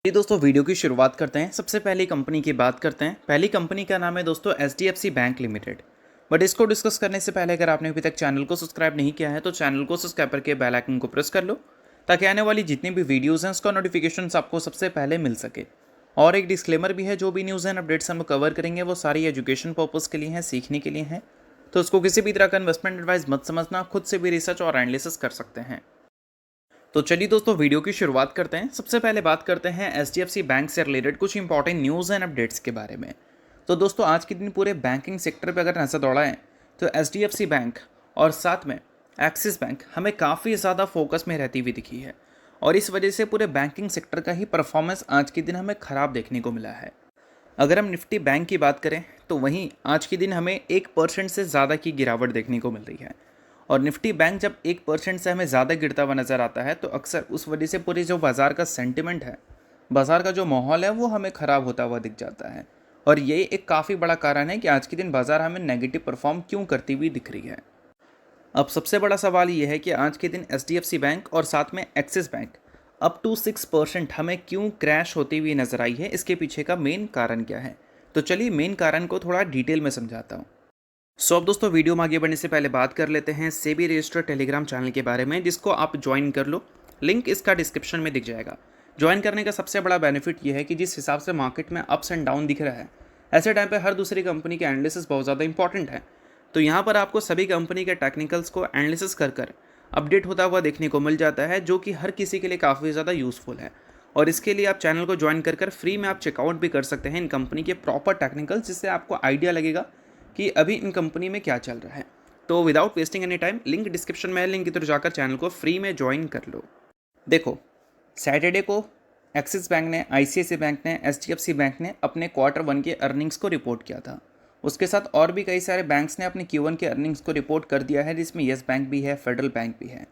ये दोस्तों वीडियो की शुरुआत करते हैं। सबसे पहली कंपनी की बात करते हैं। पहली कंपनी का नाम है दोस्तों HDFC बैंक लिमिटेड। बट इसको डिस्कस करने से पहले अगर आपने अभी तक चैनल को सब्सक्राइब नहीं किया है तो चैनल को सब्सक्राइब करके बेल आइकन को प्रेस कर लो ताकि आने वाली जितनी भी वीडियोज़ हैं उसका नोटिफिकेशन आपको सबसे पहले मिल सके। और एक डिस्क्लेमर भी है, जो भी न्यूज़ एंड अपडेट्स हम कवर करेंगे वो सारी एजुकेशन पर्पज़ के लिए हैं, सीखने के लिए हैं, तो उसको किसी भी तरह का इन्वेस्टमेंट एडवाइस मत समझना। आप खुद से भी रिसर्च और एनालिसिस कर सकते हैं। तो चलिए दोस्तों वीडियो की शुरुआत करते हैं। सबसे पहले बात करते हैं HDFC बैंक से रिलेटेड कुछ इंपॉर्टेंट न्यूज़ एंड अपडेट्स के बारे में। तो दोस्तों आज के दिन पूरे बैंकिंग सेक्टर पर अगर नजर दौड़ाएं तो HDFC बैंक और साथ में एक्सिस बैंक हमें काफ़ी ज़्यादा फोकस में रहती हुई दिखी है, और इस वजह से पूरे बैंकिंग सेक्टर का ही परफॉर्मेंस आज के दिन हमें ख़राब देखने को मिला है। अगर हम निफ्टी बैंक की बात करें तो वहीं आज के दिन हमें 1% से ज़्यादा की गिरावट देखने को मिल रही है। और निफ्टी बैंक जब 1% से हमें ज़्यादा गिरता हुआ नज़र आता है तो अक्सर उस वजह से पूरी जो बाज़ार का सेंटिमेंट है, बाज़ार का जो माहौल है वो हमें ख़राब होता हुआ दिख जाता है। और ये एक काफ़ी बड़ा कारण है कि आज के दिन बाज़ार हमें नेगेटिव परफॉर्म क्यों करती हुई दिख रही है। अब सबसे बड़ा सवाल ये है कि आज के दिन HDFC बैंक और साथ में एक्सिस बैंक अप टू 6% हमें क्यों क्रैश होती हुई नज़र आई है, इसके पीछे का मेन कारण क्या है। तो चलिए मेन कारण को थोड़ा डिटेल में समझाता हूँ। अब दोस्तों वीडियो में आगे बढ़ने से पहले बात कर लेते हैं सेबी रजिस्टर्ड टेलीग्राम चैनल के बारे में, जिसको आप ज्वाइन कर लो। लिंक इसका डिस्क्रिप्शन में दिख जाएगा। ज्वाइन करने का सबसे बड़ा बेनिफिट ये है कि जिस हिसाब से मार्केट में अप्स एंड डाउन दिख रहा है, ऐसे टाइम पे हर दूसरी कंपनी के एनालिसिस बहुत ज़्यादा इंपॉर्टेंट है। तो यहाँ पर आपको सभी कंपनी के टेक्निकल्स को एनालिसिस कर अपडेट होता हुआ देखने को मिल जाता है, जो कि हर किसी के लिए काफ़ी ज़्यादा यूज़फुल है। और इसके लिए आप चैनल को ज्वाइन कर फ्री में आप चेकआउट भी कर सकते हैं इन कंपनी के प्रॉपर टेक्निकल्स, जिससे आपको आइडिया लगेगा कि अभी इन कंपनी में क्या चल रहा है। तो without wasting any time link description में है, लिंक की तरफ जाकर चैनल को फ्री में ज्वाइन कर लो। देखो, सैटरडे को एक्सिस बैंक ने, ICICI बैंक ने, HDFC बैंक ने अपने Q1 के अर्निंग्स को रिपोर्ट किया था। उसके साथ और भी कई सारे बैंक्स ने अपने Q1 के अर्निंग्स को रिपोर्ट कर दिया है, जिसमें येस बैंक भी है, फेडरल बैंक भी है।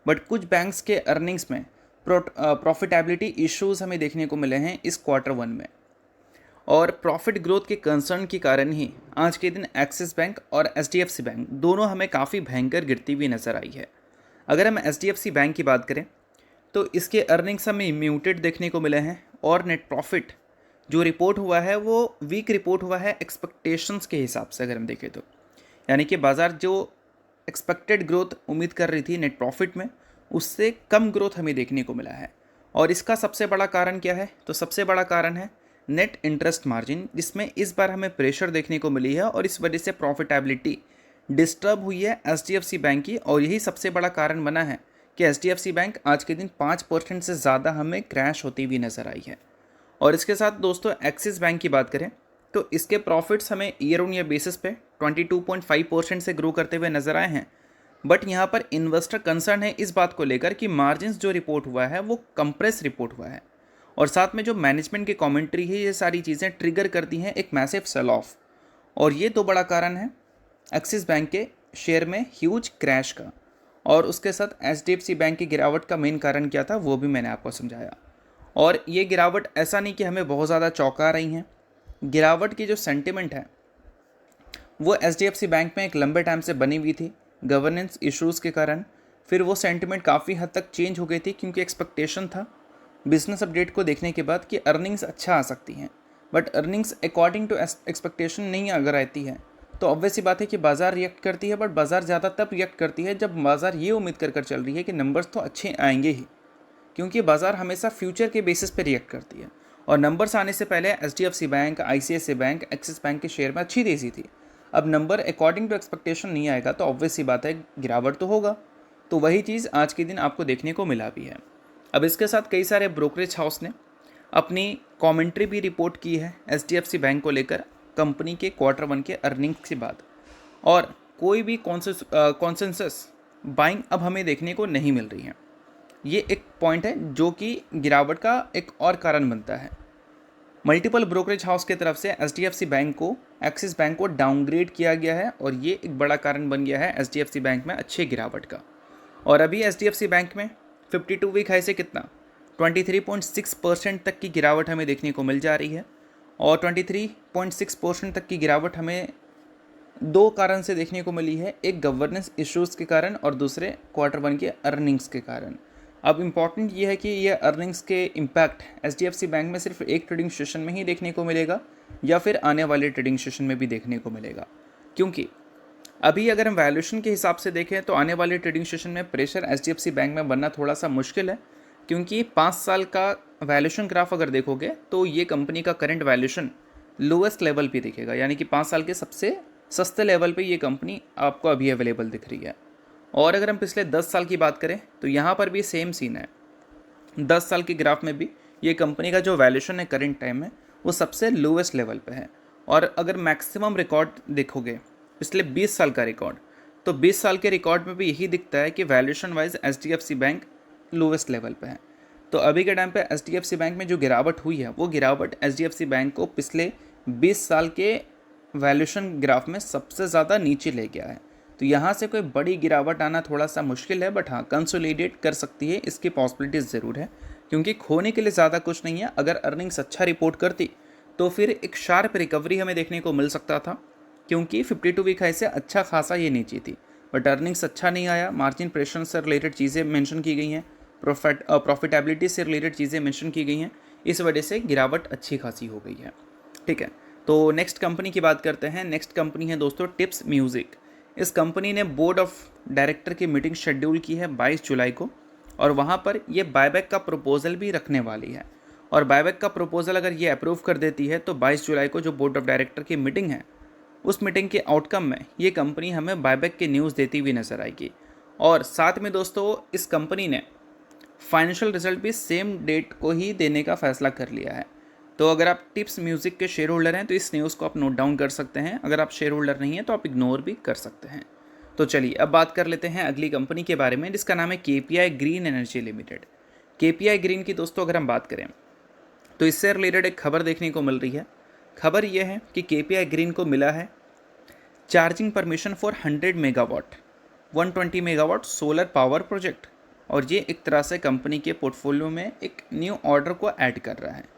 बट कुछ बैंक्स के अर्निंग्स में प्रॉफिटेबिलिटी इश्यूज हमें देखने को मिले हैं इस Q1 में, और प्रॉफिट ग्रोथ के कंसर्न के कारण ही आज के दिन एक्सिस बैंक और HDFC बैंक दोनों हमें काफ़ी भयंकर गिरती हुई नज़र आई है। अगर हम HDFC बैंक की बात करें तो इसके अर्निंग्स हमें म्यूटेड देखने को मिले हैं, और नेट प्रॉफिट जो रिपोर्ट हुआ है वो वीक रिपोर्ट हुआ है एक्सपेक्टेशंस के हिसाब से। अगर हम देखें तो यानी कि बाज़ार जो एक्सपेक्टेड ग्रोथ उम्मीद कर रही थी नेट प्रॉफिट में, उससे कम ग्रोथ हमें देखने को मिला है। और इसका सबसे बड़ा कारण क्या है? तो सबसे बड़ा कारण है नेट इंटरेस्ट मार्जिन, जिसमें इस बार हमें प्रेशर देखने को मिली है, और इस वजह से प्रॉफिटेबिलिटी डिस्टर्ब हुई है HDFC बैंक की। और यही सबसे बड़ा कारण बना है कि HDFC बैंक आज के दिन 5% से ज़्यादा हमें क्रैश होती हुई नज़र आई है। और इसके साथ दोस्तों एक्सिस बैंक की बात करें तो इसके प्रॉफिट्स हमें ईयर ऑन ईयर बेसिस पे 22.5% से ग्रो करते हुए नज़र आए हैं। बट यहाँ पर इन्वेस्टर कंसर्न है इस बात को लेकर कि मार्जिन्स जो रिपोर्ट हुआ है वो कंप्रेस रिपोर्ट हुआ है, और साथ में जो मैनेजमेंट की कमेंट्री है, ये सारी चीज़ें ट्रिगर करती हैं एक मैसिव सेल ऑफ। और ये तो बड़ा कारण है एक्सिस बैंक के शेयर में ह्यूज क्रैश का। और उसके साथ HDFC बैंक की गिरावट का मेन कारण क्या था वो भी मैंने आपको समझाया। और ये गिरावट ऐसा नहीं कि हमें बहुत ज़्यादा चौंका रही हैं। गिरावट की जो सेंटिमेंट है वो HDFC बैंक में एक लंबे टाइम से बनी हुई थी गवर्नेंस इश्यूज़ के कारण। फिर वो सेंटिमेंट काफ़ी हद तक चेंज हो गई थी, क्योंकि एक्सपेक्टेशन था बिजनेस अपडेट को देखने के बाद कि अर्निंग्स अच्छा आ सकती हैं। But earnings according to expectation नहीं अगर आती है तो ऑब्वियस सी बात है कि बाज़ार रिएक्ट करती है। बट बाज़ार ज़्यादा तब रिएक्ट करती है जब बाज़ार ये उम्मीद कर चल रही है कि नंबर्स तो अच्छे आएंगे ही, क्योंकि बाज़ार हमेशा फ्यूचर के बेसिस पे रिएक्ट करती है। और नंबर्स आने से पहले HDFC bank, ICICI bank, axis bank के शेयर में अच्छी तेज़ी थी। अब नंबर अकॉर्डिंग टू एक्सपेक्टेशन नहीं आएगा तो ऑब्वियस सी बात है गिरावट तो होगा। तो वही चीज़ आज के दिन आपको देखने को मिला भी है। अब इसके साथ कई सारे ब्रोकरेज हाउस ने अपनी कमेंट्री भी रिपोर्ट की है HDFC बैंक को लेकर कंपनी के Q1 के अर्निंग्स के बाद, और कोई भी कॉन्सेंसस बाइंग अब हमें देखने को नहीं मिल रही है। ये एक पॉइंट है जो कि गिरावट का एक और कारण बनता है। मल्टीपल ब्रोकरेज हाउस की तरफ से HDFC बैंक को, एक्सिस बैंक को डाउनग्रेड किया गया है, और ये एक बड़ा कारण बन गया है HDFC बैंक में अच्छे गिरावट का। और अभी HDFC बैंक में 52 वीक हाई से कितना 23.6% तक की गिरावट हमें देखने को मिल जा रही है। और 23.6% तक की गिरावट हमें दो कारण से देखने को मिली है, एक गवर्नेंस इश्यूज़ के कारण और दूसरे Q1 के अर्निंग्स के कारण। अब इम्पॉर्टेंट ये है कि ये अर्निंग्स के इम्पैक्ट एचडीएफसी बैंक में सिर्फ एक ट्रेडिंग सेशन में ही देखने को मिलेगा या फिर आने वाले ट्रेडिंग सेशन में भी देखने को मिलेगा, क्योंकि अभी अगर हम वैल्यूएशन के हिसाब से देखें तो आने वाले ट्रेडिंग सेशन में प्रेशर एचडीएफसी बैंक में बनना थोड़ा सा मुश्किल है, क्योंकि 5 साल का वैल्यूएशन ग्राफ अगर देखोगे तो ये कंपनी का करंट वैल्यूएशन लोएस्ट लेवल पे दिखेगा, यानी कि 5 साल के सबसे सस्ते लेवल पे ये कंपनी आपको अभी अवेलेबल दिख रही है। और अगर हम पिछले 10 साल की बात करें तो यहाँ पर भी सेम सीन है। 10 साल के ग्राफ में भी ये कंपनी का जो वैल्यूएशन है करंट टाइम में वो सबसे लोएस्ट लेवल पे है। और अगर मैक्सिमम रिकॉर्ड देखोगे पिछले 20 साल का रिकॉर्ड, तो 20 साल के रिकॉर्ड में भी यही दिखता है कि valuation wise HDFC bank lowest level पे है। तो अभी के टाइम पे एचडीएफसी बैंक में जो गिरावट हुई है वो गिरावट एचडीएफसी बैंक को पिछले 20 साल के वैल्यूएशन ग्राफ में सबसे ज़्यादा नीचे ले गया है। तो यहाँ से कोई बड़ी गिरावट आना थोड़ा सा मुश्किल है, बट हाँ कंसोलिडेट कर सकती है, इसकी पॉसिबिलिटीज़ ज़रूर है, क्योंकि खोने के लिए ज़्यादा कुछ नहीं है। अगर अर्निंग्स अच्छा रिपोर्ट करती तो फिर एक शार्प रिकवरी हमें देखने को मिल सकता था, क्योंकि 52 वीक हाई से अच्छा खासा ये नीचे थी, बट अर्निंग्स अच्छा नहीं आया। मार्जिन प्रेशर से रिलेटेड चीज़ें मेंशन की गई हैं, प्रॉफिटेबिलिटी से रिलेटेड चीज़ें मेंशन की गई हैं, इस वजह से गिरावट अच्छी खासी हो गई है। ठीक है, तो नेक्स्ट कंपनी की बात करते हैं। नेक्स्ट कंपनी है दोस्तों टिप्स म्यूज़िक। इस कंपनी ने बोर्ड ऑफ डायरेक्टर की मीटिंग शेड्यूल की है 22 जुलाई को, और वहाँ पर ये बायबैक का प्रपोजल भी रखने वाली है। और बायबैक का प्रपोजल अगर ये अप्रूव कर देती है तो 22 जुलाई को जो बोर्ड ऑफ डायरेक्टर की मीटिंग है, उस मीटिंग के आउटकम में ये कंपनी हमें बायबैक की न्यूज़ देती हुई नजर आएगी। और साथ में दोस्तों इस कंपनी ने फाइनेंशियल रिजल्ट भी सेम डेट को ही देने का फैसला कर लिया है। तो अगर आप टिप्स म्यूज़िक के शेयर होल्डर हैं तो इस न्यूज़ को आप नोट डाउन कर सकते हैं, अगर आप शेयर होल्डर नहीं हैं तो आप इग्नोर भी कर सकते हैं। तो चलिए अब बात कर लेते हैं अगली कंपनी के बारे में, जिसका नाम है KPI green energy limited. KPI green की दोस्तों अगर हम बात करें तो इससे रिलेटेड एक खबर देखने को मिल रही है। खबर यह है कि केपीआई ग्रीन को मिला है charging permission for 100 megawatt 120 megawatt solar power project, और ये एक तरह से कंपनी के पोर्टफोलियो में एक न्यू ऑर्डर को ऐड कर रहा है।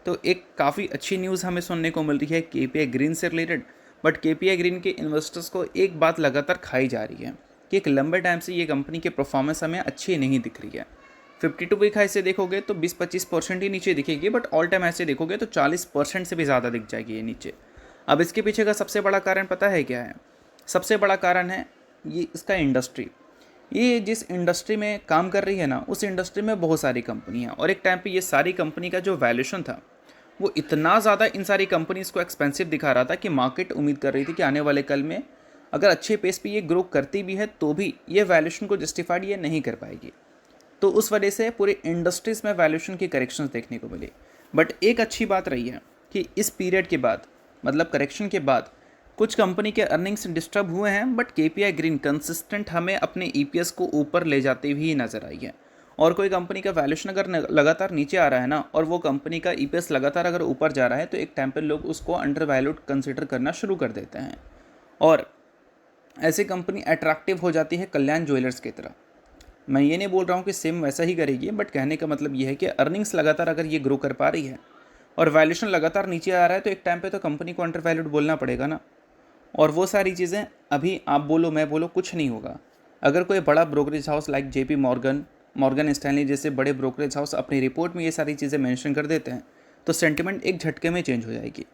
तो एक काफ़ी अच्छी न्यूज़ हमें सुनने को मिल रही है केपीआई ग्रीन से रिलेटेड, बट केपीआई ग्रीन के इन्वेस्टर्स को एक बात लगातार खाई जा रही है कि एक लंबे टाइम से ये कंपनी की परफॉर्मेंस हमें अच्छी नहीं दिख रही है। 52 वीक हाई से देखोगे तो 20-25% ही नीचे दिखेगी, बट ऑल टाइम ऐसे देखोगे तो 40% से भी ज़्यादा दिख जाएगी ये नीचे। अब इसके पीछे का सबसे बड़ा कारण पता है क्या है? सबसे बड़ा कारण है ये इसका इंडस्ट्री। ये जिस इंडस्ट्री में काम कर रही है ना, उस इंडस्ट्री में बहुत सारी कंपनी हैं, और एक टाइम पे ये सारी कंपनी का जो वैल्यूएशन था वो इतना ज़्यादा इन सारी कंपनीज़ को एक्सपेंसिव दिखा रहा था कि मार्केट उम्मीद कर रही थी कि आने वाले कल में अगर अच्छे पेस पे ये ग्रो करती भी है तो भी ये वैल्यूएशन को जस्टिफाइड ये नहीं कर पाएगी। तो उस वजह से पूरे इंडस्ट्रीज़ में वैल्यूएशन की करेक्शंस देखने को मिली। बट एक अच्छी बात रही है कि इस पीरियड के बाद, मतलब करेक्शन के बाद, कुछ कंपनी के अर्निंग्स डिस्टर्ब हुए हैं, बट केपीआई ग्रीन कंसिस्टेंट हमें अपने ईपीएस को ऊपर ले जाते हुए नज़र आई है। और कोई कंपनी का वैल्यूएशन अगर लगातार नीचे आ रहा है ना, और वो कंपनी का ईपीएस लगातार अगर ऊपर जा रहा है, तो एक टाइम पर लोग उसको अंडर वैल्यूड कंसिडर करना शुरू कर देते हैं, और ऐसी कंपनी अट्रैक्टिव हो जाती है कल्याण ज्वेलर्स की तरह। मैं ये नहीं बोल रहा हूँ कि सेम वैसा ही करेगी, बट कहने का मतलब ये है कि अर्निंग्स लगातार अगर ये ग्रो कर पा रही है और वैल्यूएशन लगातार नीचे आ रहा है, तो एक टाइम पे तो कंपनी को अंडर वैल्यूड बोलना पड़ेगा ना। और वो सारी चीज़ें अभी आप बोलो मैं बोलो कुछ नहीं होगा। अगर कोई बड़ा brokerage house like JP Morgan Stanley जैसे बड़े ब्रोकरेज हाउस अपनी रिपोर्ट में ये सारी चीज़ें मेंशन कर देते हैं, तो सेंटिमेंट एक झटके में चेंज हो जाएगी।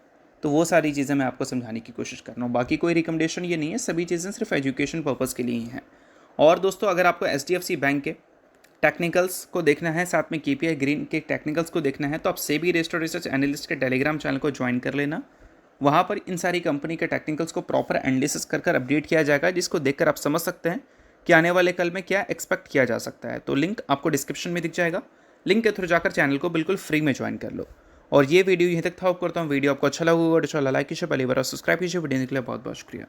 तो वो सारी चीज़ें मैं आपको समझाने की कोशिश कर रहा हूँ। बाकी कोई रिकमेंडेशन ये नहीं है, सभी चीज़ें सिर्फ एजुकेशन पर्पज़ के लिए ही हैं। और दोस्तों अगर आपको एचडीएफसी बैंक के टेक्निकल्स को देखना है, साथ में केपीआई ग्रीन के टेक्निकल्स को देखना है, तो आप सेबी रजिस्टर्ड रिसर्च एनालिस्ट के टेलीग्राम चैनल को ज्वाइन कर लेना। वहाँ पर इन सारी कंपनी के टेक्निकल्स को प्रॉपर एनालिसिस कर अपडेट किया जाएगा, जिसको देखकर आप समझ सकते हैं कि आने वाले कल में क्या एक्सपेक्ट किया जा सकता है। तो लिंक आपको डिस्क्रिप्शन में दिख जाएगा, लिंक के थ्रू जाकर चैनल को बिल्कुल फ्री में ज्वाइन कर लो। और ये वीडियो यहीं तक था। होप करता हूँ वीडियो आपको अच्छा लगा होगा, तो लाइक कीजिए, पहली बार सब्सक्राइब कीजिए। वीडियो के लिए बहुत बहुत शुक्रिया।